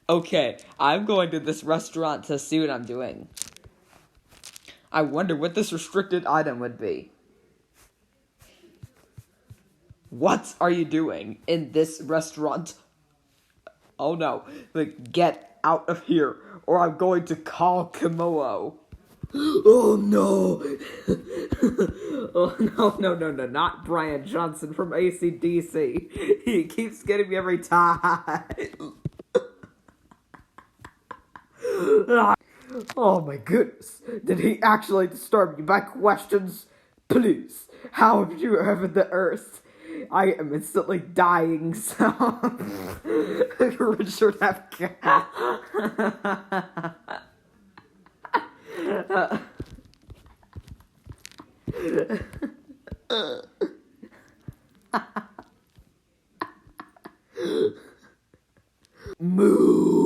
Okay, I'm going to this restaurant to see what I'm doing. I wonder what this restricted item would be. What are you doing in this restaurant? Oh no, like, get out of here, or I'm going to call Kimoa. Oh no! Oh no, not Brian Johnson from AC/DC. He keeps getting me every time. Oh my goodness, did he actually disturb you by questions? Please, how have you heaven the earth? I am instantly dying, so Richard F. Moo.